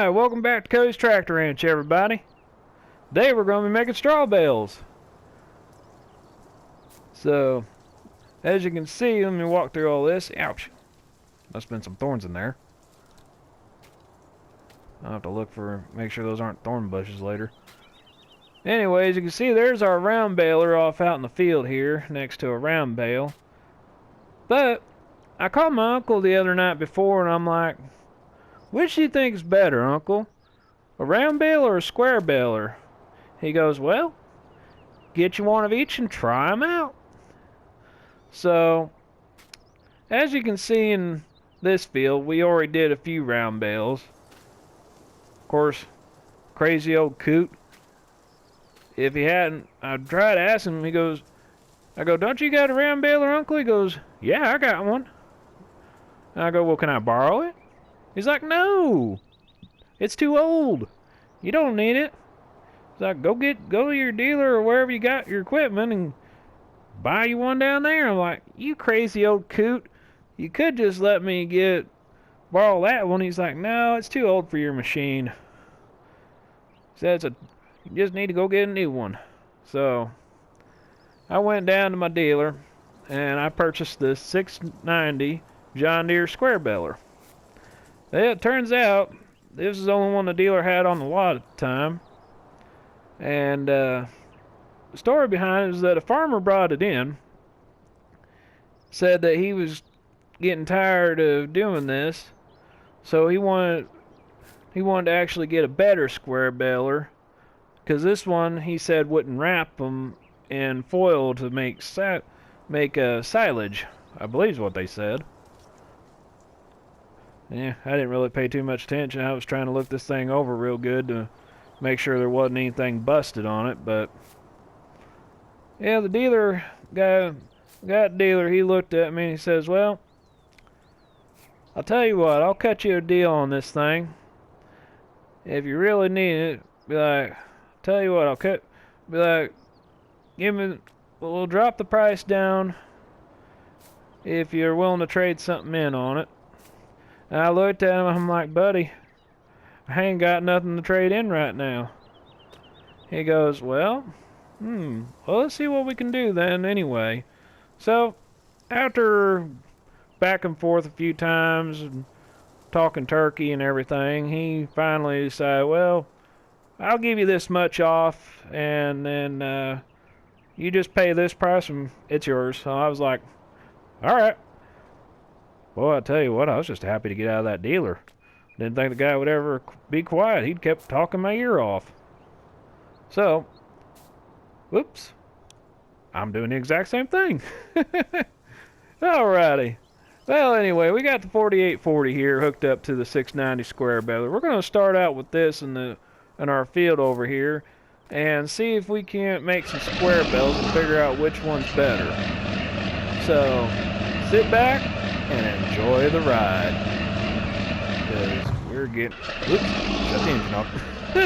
Alright, welcome back to Cody's Tractor Ranch, everybody. Today we're going to be making straw bales. So, as you can see, let me walk through all this. Ouch. Must have been some thorns in there. I'll have to look make sure those aren't thorn bushes later. Anyways, you can see there's our round baler off out in the field here, next to a round bale. But, I called my uncle the other night before and I'm like, which do you think is better, Uncle? A round bale or a square baler? He goes, well, get you one of each and try them out. So, as you can see in this field, we already did a few round bales. Of course, crazy old coot. If he hadn't, I'd try to ask him. I go, don't you got a round baler, Uncle? He goes, yeah, I got one. And I go, well, can I borrow it? He's like, no, it's too old. You don't need it. He's like, go to your dealer or wherever you got your equipment and buy you one down there. I'm like, you crazy old coot. You could just let me borrow that one. He's like, no, it's too old for your machine. He says, you just need to go get a new one. So I went down to my dealer and I purchased this 690 John Deere square baler. It turns out this is the only one the dealer had on the lot at the time. And the story behind it is that a farmer brought it in, said that he was getting tired of doing this, so he wanted to actually get a better square baler, because this one, he said, wouldn't wrap them in foil to make silage, I believe is what they said. Yeah, I didn't really pay too much attention. I was trying to look this thing over real good to make sure there wasn't anything busted on it, but yeah, the dealer he looked at me and he says, well, I'll tell you what, I'll cut you a deal on this thing. If you really need it, tell you what, we'll drop the price down if you're willing to trade something in on it. And I looked at him, I'm like, buddy, I ain't got nothing to trade in right now. He goes, well, let's see what we can do then anyway. So, after back and forth a few times, and talking turkey and everything, he finally decided, well, I'll give you this much off, and then you just pay this price and it's yours. So I was like, alright. Well, I tell you what, I was just happy to get out of that dealer. Didn't think the guy would ever be quiet. He'd kept talking my ear off. So, whoops. I'm doing the exact same thing. Alrighty. Well, anyway, we got the 4840 here hooked up to the 690 square baler. We're going to start out with this in our field over here and see if we can't make some square bales and figure out which one's better. So, sit back and enjoy the ride, because we're getting, oops, shut the engine off. I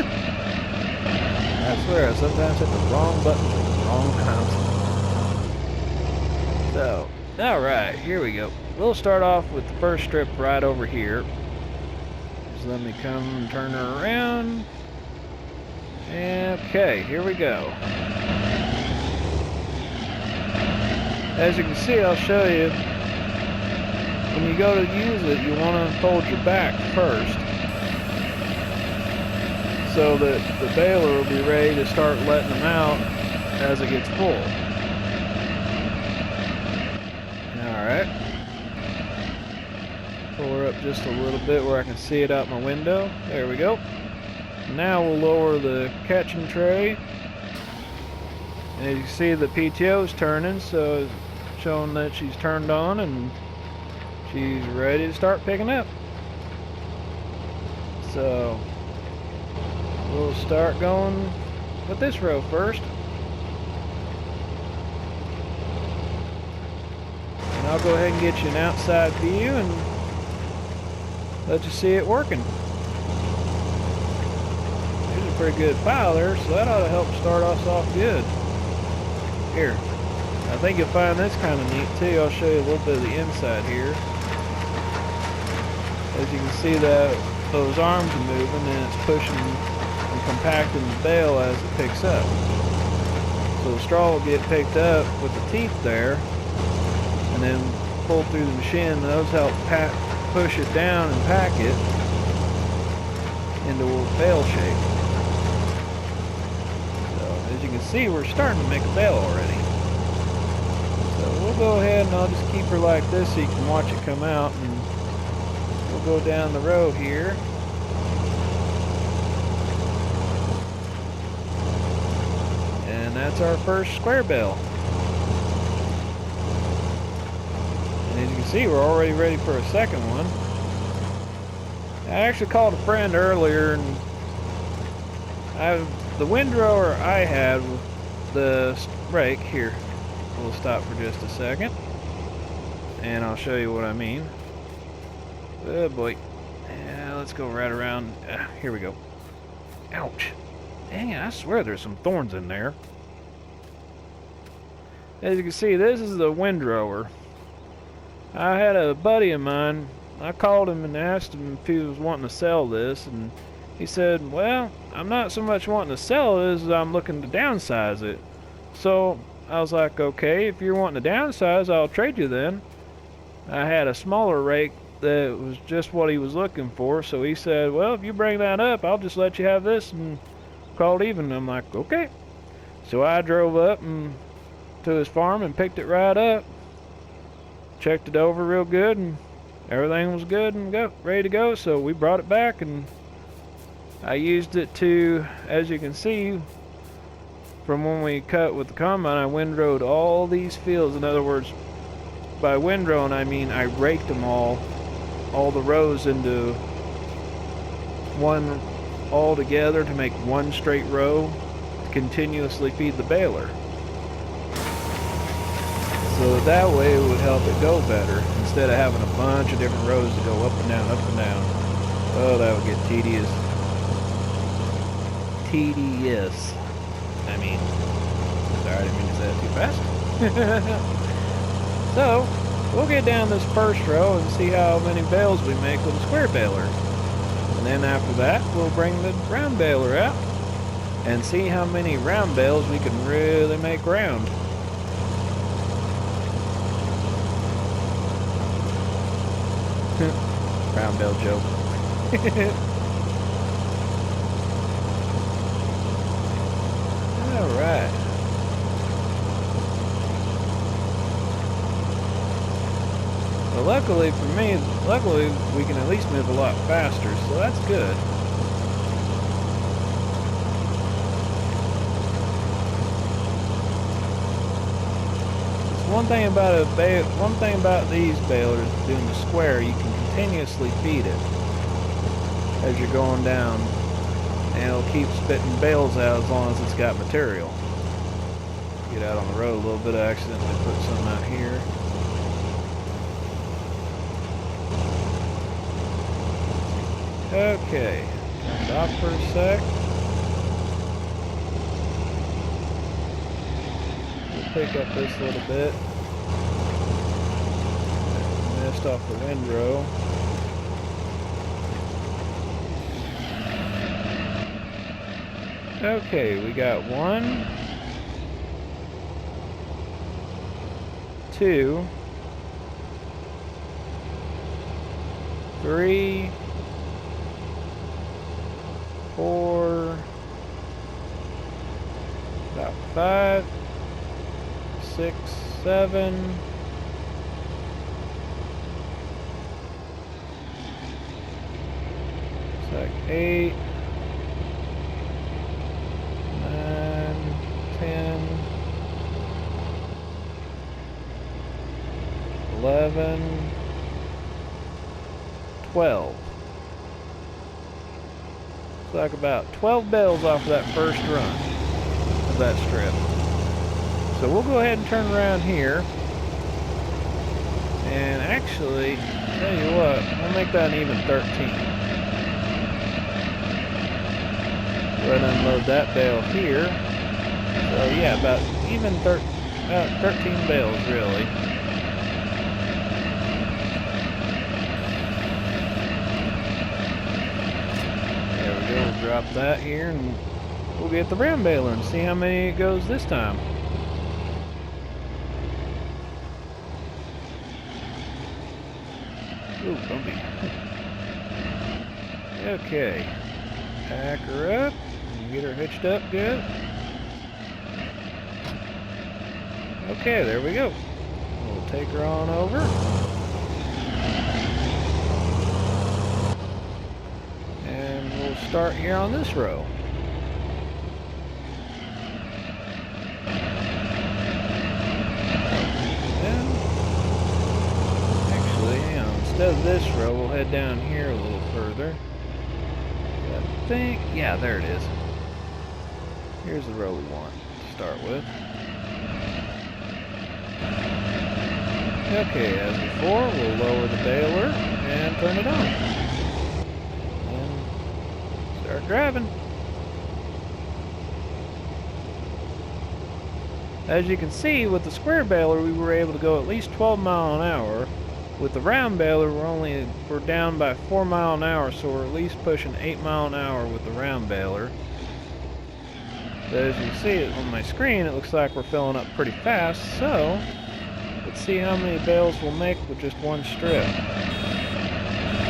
swear I sometimes hit the wrong button at the wrong times. So, alright, here we go. We'll start off with the first strip right over here. Just let me come and turn her around. Okay, here we go. As you can see, I'll show you. When you go to use it, you want to fold your back first, so that the baler will be ready to start letting them out as it gets full. Alright. Pull her up just a little bit where I can see it out my window. There we go. Now we'll lower the catching tray. And as you can see, the PTO is turning, so it's showing that she's turned on and she's ready to start picking up. So we'll start going with this row first. And I'll go ahead and get you an outside view and let you see it working. There's a pretty good pile there, so that ought to help start us off good. Here, I think you'll find this kind of neat too. I'll show you a little bit of the inside here. As you can see, that those arms are moving, and it's pushing and compacting the bale as it picks up. So the straw will get picked up with the teeth there, and then pulled through the machine, and those help push it down and pack it into a bale shape. So as you can see, we're starting to make a bale already. So we'll go ahead and I'll just keep her like this so you can watch it come out, and we'll go down the row here. And that's our first square bale. And as you can see, we're already ready for a second one. I actually called a friend earlier, and the windrower I had with the rake here. We'll stop for just a second, and I'll show you what I mean. Oh boy. Yeah, let's go right around. Here we go. Ouch. Dang it, I swear there's some thorns in there. As you can see, this is the windrower. I had a buddy of mine, I called him and asked him if he was wanting to sell this, and he said, well, I'm not so much wanting to sell this as I'm looking to downsize it. So I was like, okay, if you're wanting to downsize, I'll trade you then. I had a smaller rake that was just what he was looking for, so he said, well, if you bring that up, I'll just let you have this and call it even. And I'm like, okay. So I drove up to his farm and picked it right up, checked it over real good, and everything was good and ready to go. So we brought it back, and I used it to, as you can see, from when we cut with the combine, I windrowed all these fields. In other words, by windrowing, I mean I raked them all the rows into one all together to make one straight row to continuously feed the baler. So that way it would help it go better, instead of having a bunch of different rows to go up and down, up and down. Oh, that would get tedious. Tedious. I mean, sorry, I didn't mean to say that too fast. So, we'll get down this first row and see how many bales we make with a square baler. And then after that, we'll bring the round baler out and see how many round bales we can really make round. Round bale joke. Alright. Well, luckily for me, we can at least move a lot faster, so that's good. One thing about these balers doing the square, you can continuously feed it as you're going down, and it'll keep spitting bales out as long as it's got material. Get out on the road a little bit. I accidentally put some out here. Okay, stop for a sec. Pick up this little bit. Missed off the windrow. Okay, we got 1, 2, 3, 4, about 5, 6, 7, 8, 9, 10, 11, 12. It's like about 12 bales off of that first run of that strip. So we'll go ahead and turn around here, and actually, tell you what, we'll make that an even 13. Go ahead and unload that bale here. So yeah, about 13 bales really. we'll drop that here and we'll get the round baler and see how many it goes this time. Ooh, bumpy. Okay. Pack her up and get her hitched up good. Okay, there we go. We'll take her on over. And we'll start here on this row. And actually, hang on. Instead of this row, we'll head down here a little further. I think, yeah, there it is. Here's the row we want to start with. Okay, as before, we'll lower the baler and turn it on. And start driving. As you can see, with the square baler, we were able to go at least 12 miles an hour. With the round baler, we're down by 4 miles an hour, so we're at least pushing 8 miles an hour with the round baler. But as you can see on my screen, it looks like we're filling up pretty fast, so let's see how many bales we'll make with just one strip.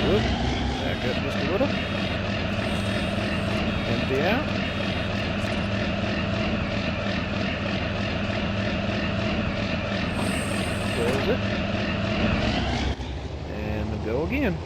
Whoop, back up just a little. Empty out. Close it. And we'll go again.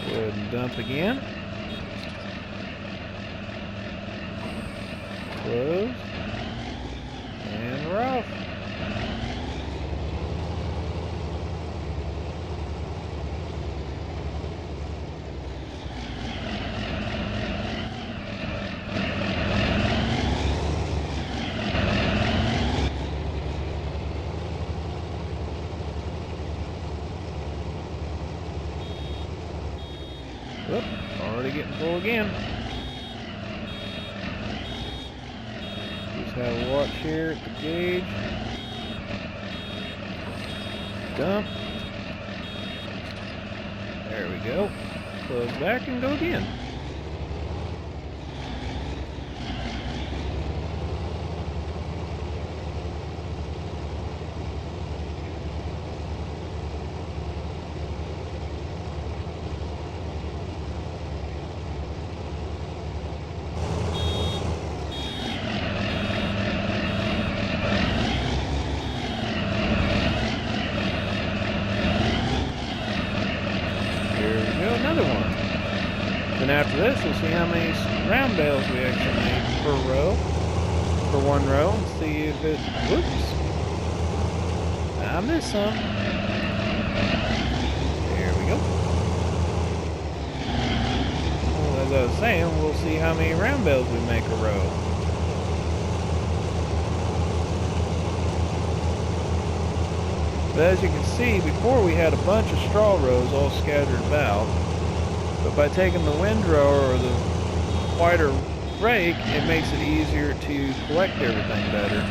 Go ahead and dump again. Close. And we're off. Whoop, already getting full again. Just have a watch here at the gauge. Dump. There we go. Close back and go again. Another one. Then after this, we'll see how many round bales we actually make per row, for one row, and see if it, whoops, I missed some. There we go. Well, as I was saying, we'll see how many round bales we make a row. But as you can see, before we had a bunch of straw rows all scattered about. But by taking the windrower or the wider rake, it makes it easier to collect everything better.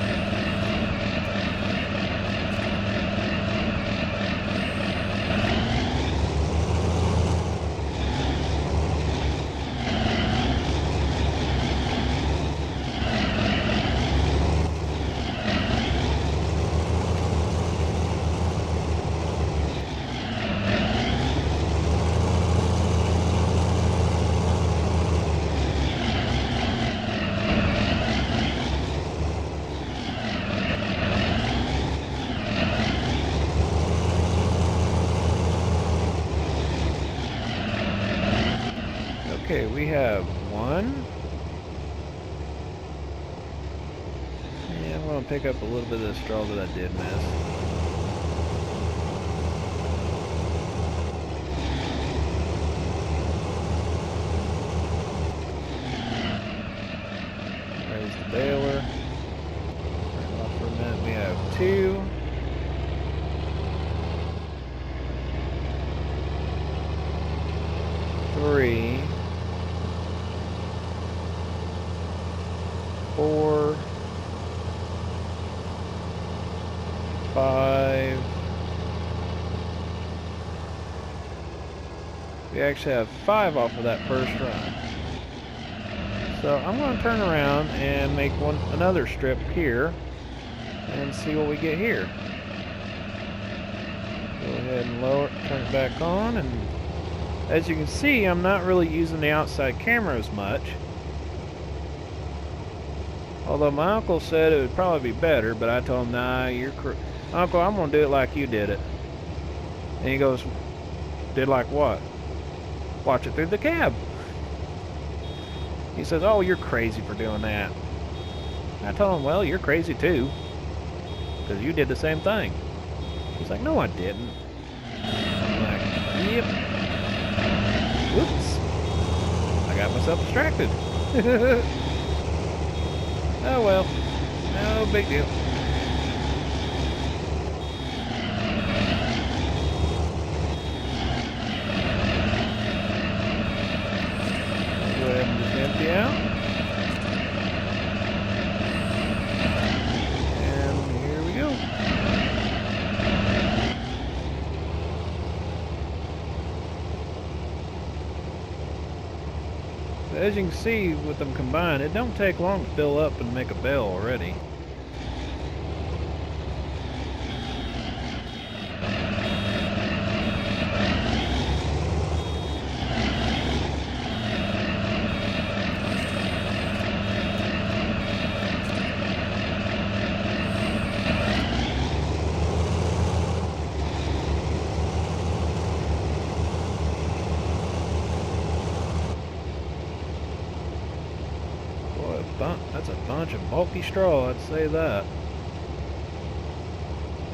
Okay, we have one. Yeah, I'm going to pick up a little bit of the straw that I did miss. Raise the baler. 2. 3. 4. 5. We actually have 5 off of that first run. So I'm going to turn around and make another strip here and see what we get here. Go ahead and lower it, turn it back on, and as you can see, I'm not really using the outside camera as much. Although my uncle said it would probably be better, but I told him, nah, Uncle, I'm going to do it like you did it. And he goes, did like what? Watch it through the cab. He says, oh, you're crazy for doing that. I told him, well, you're crazy too, because you did the same thing. He's like, no, I didn't. I'm like, yep. Whoops. I got myself distracted. Oh well, no big deal. Go ahead and just empty out. And here we go. So as you can see with them combined, it don't take long to fill up and make a bale already. That's a bunch of bulky straw, I'd say that.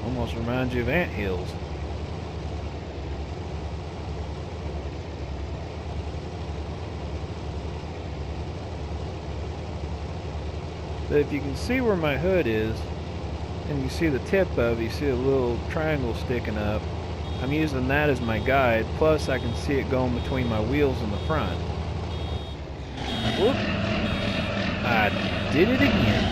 Almost reminds you of anthills. But if you can see where my hood is, and you see the tip of it, you see a little triangle sticking up, I'm using that as my guide, plus I can see it going between my wheels in the front. Whoop! I did it again.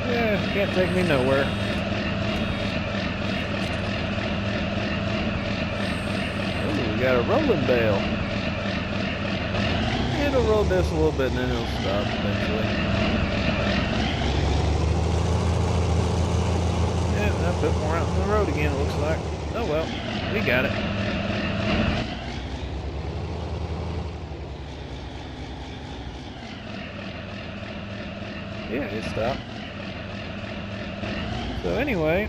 Yeah, can't take me nowhere. Oh, we got a rolling bale. It'll roll this a little bit and then it'll stop eventually. Yeah, I put more out on the road again, it looks like. Oh well, we got it. Yeah, it stopped. So anyway,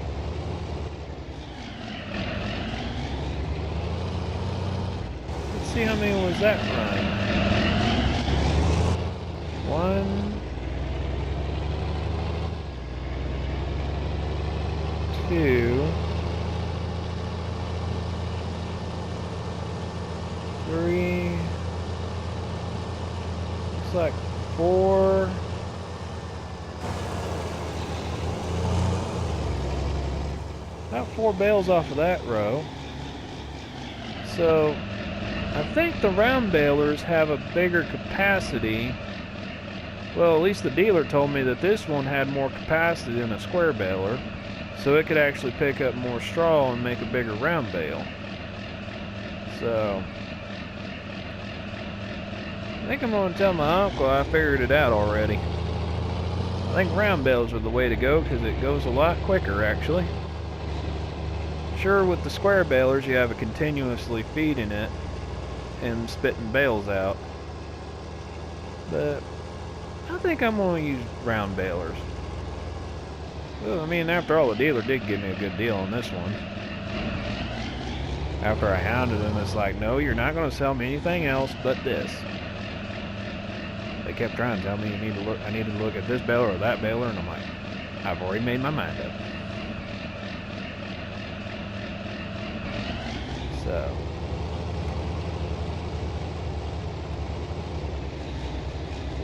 let's see how many was that run. 1, 2, 3. Looks like 4. About 4 bales off of that row. So I think the round balers have a bigger capacity. Well, at least the dealer told me that this one had more capacity than a square baler, so it could actually pick up more straw and make a bigger round bale. So I think I'm going to tell my uncle I figured it out already. I think round bales are the way to go because it goes a lot quicker actually. Sure, with the square balers you have it continuously feeding it and spitting bales out, but I think I'm going to use round balers. Well, I mean, after all, the dealer did give me a good deal on this one. After I hounded him, it's like, no, you're not going to sell me anything else but this. They kept trying to tell me I need to look at this baler or that baler, and I'm like, I've already made my mind up. So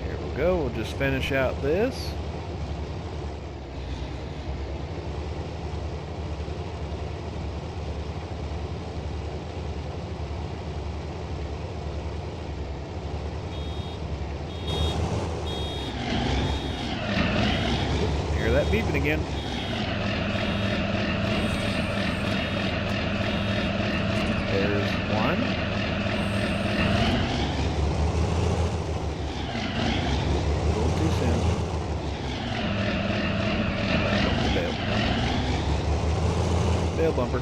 here we go. We'll just finish out this. beeping again. There's one. A little too soon. Bail bumper.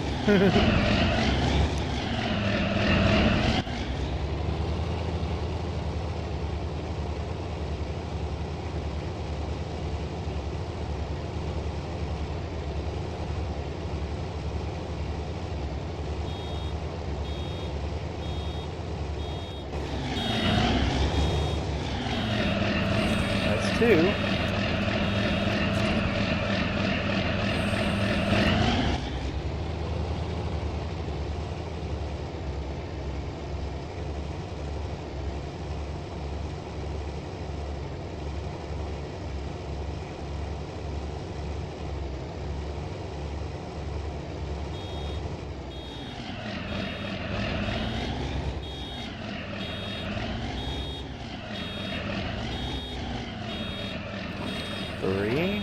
That's two. Three.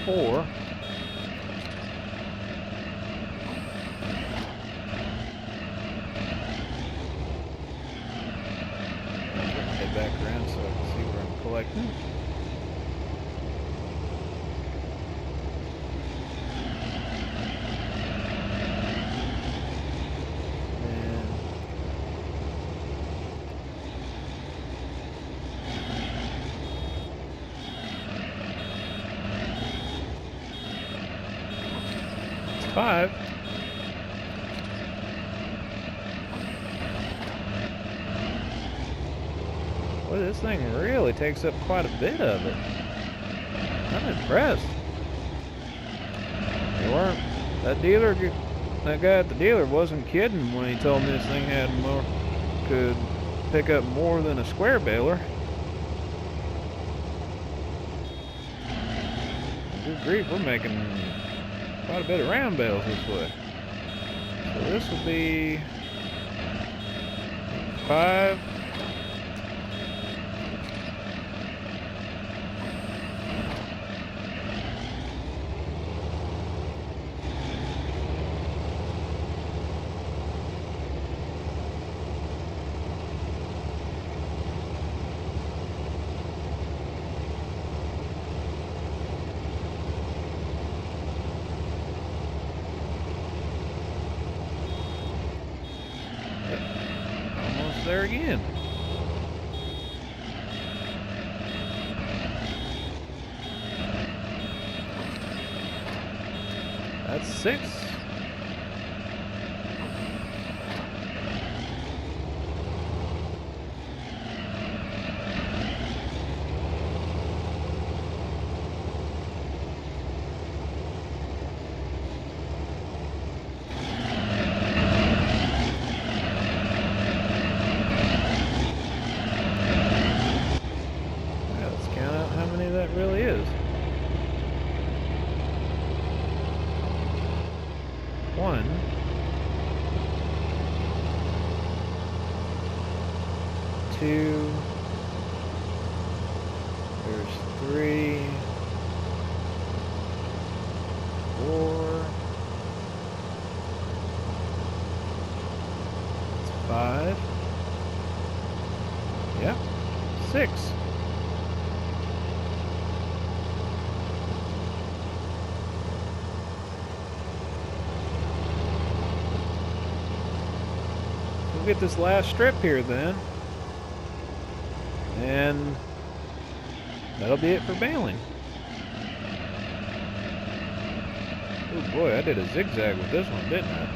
Four. Head back around so I can see where I'm collecting. Five. Boy, this thing really takes up quite a bit of it. I'm impressed. They weren't. That guy at the dealer wasn't kidding when he told me this thing could pick up more than a square baler. Good grief, we're making quite a bit of round bales this way. So this will be 5. There again. That's 6. Really is. 1, 2, there's 3, 4, 5, yep, 6. Get this last strip here then, and that'll be it for baling. Oh boy, I did a zigzag with this one, didn't I?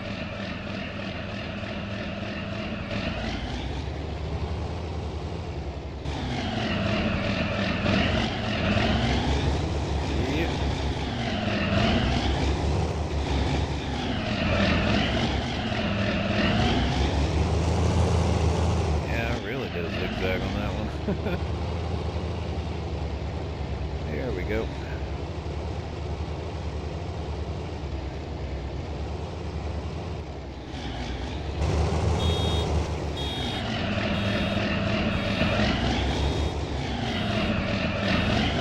we go.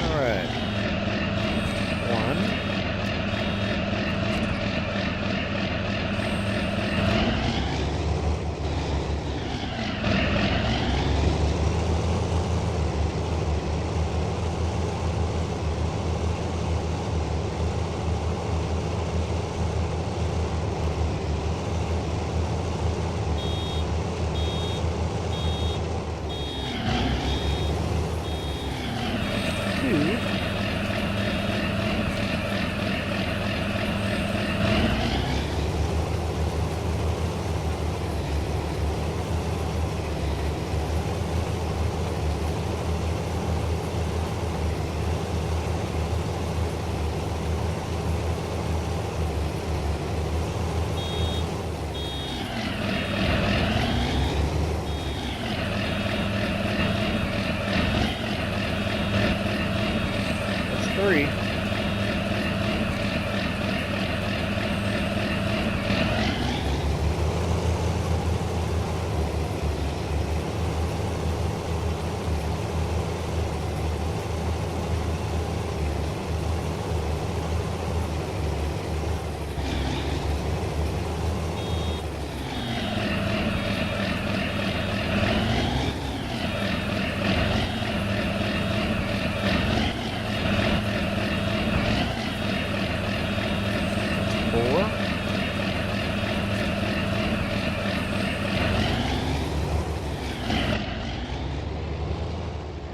Alright. 1. 2. That's 3.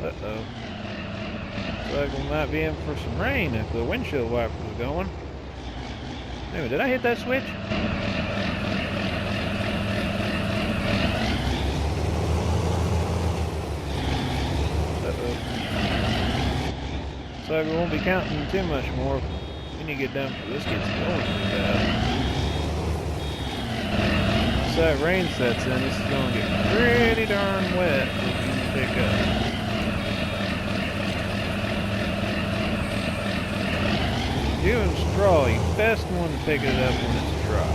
Uh-oh. Looks like we might be in for some rain if the windshield wipers are going. Anyway, did I hit that switch? Uh-oh. Looks like we won't be counting too much more. We need to get done before this gets going too bad. Once that rain sets in, this is going to get pretty darn wet if you can pick up. Doing straw, you best one to pick it up when it's dry.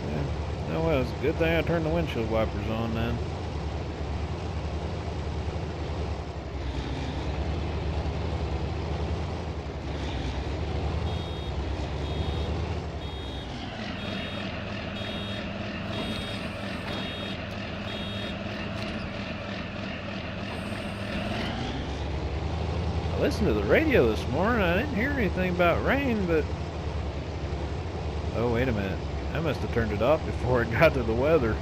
Yeah. Oh well, it's a good thing I turned the windshield wipers on then. I listened to the radio this morning. I didn't hear anything about rain, but... Oh, wait a minute. I must have turned it off before it got to the weather.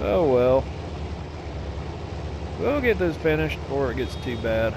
Oh, well. We'll get this finished before it gets too bad.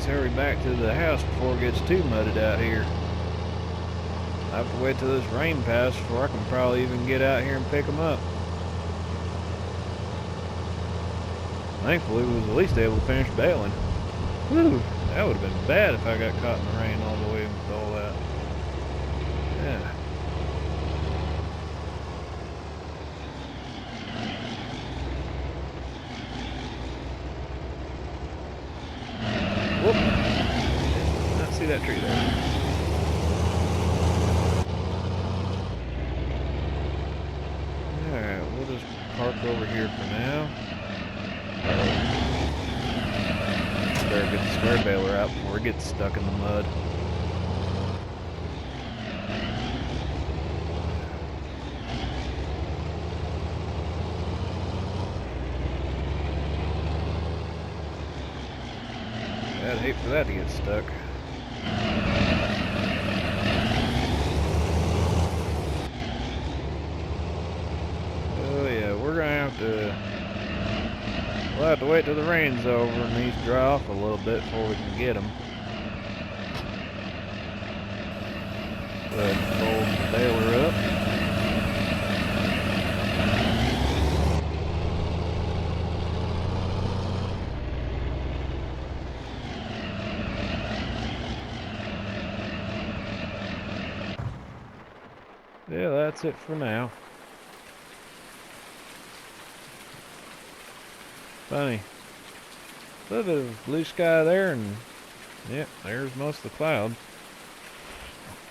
let's hurry back to the house before it gets too mudded out here. I have to wait till this rain passes before I can probably even get out here and pick them up. Thankfully, we was at least able to finish baling. Whew, that would have been bad if I got caught in the rain all the way with all that. Yeah. Whoop. I see that tree there. Alright, we'll just park over here for now. Better get the square baler out before it gets stuck in the mud. I'd hate for that to get stuck. Oh yeah, we're gonna have to... We'll have to wait till the rain's over and these dry off a little bit before we can get them. Go ahead and fold the baler up. Yeah, that's it for now. Funny. A little bit of blue sky there, and yep, there's most of the cloud.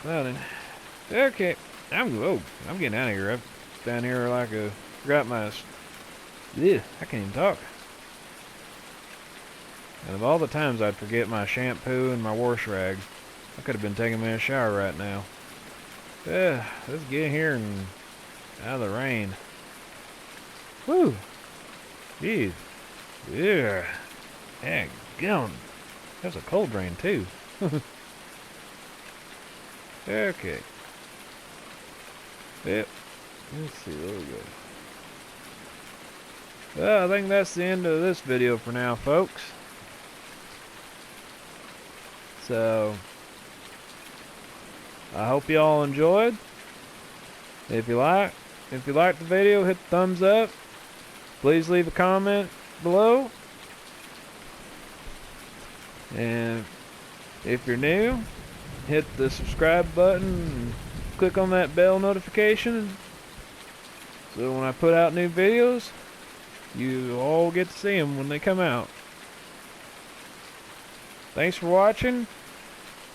Clouding. Okay, I'm getting out of here. I'm down here like a forgot my. Yeah, I can't even talk. And of all the times I'd forget my shampoo and my wash rag, I could have been taking me a shower right now. Yeah, let's get in here and out of the rain. Whew. Jeez. Yeah. Heck, gum. That's a cold rain too. Okay. Yep. Let's see, there we go. Well, I think that's the end of this video for now, folks. So, I hope you all enjoyed. If you liked the video, hit the thumbs up. Please leave a comment below. And if you're new, hit the subscribe button and click on that bell notification so when I put out new videos, you all get to see them when they come out. Thanks for watching,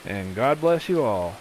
and God bless you all.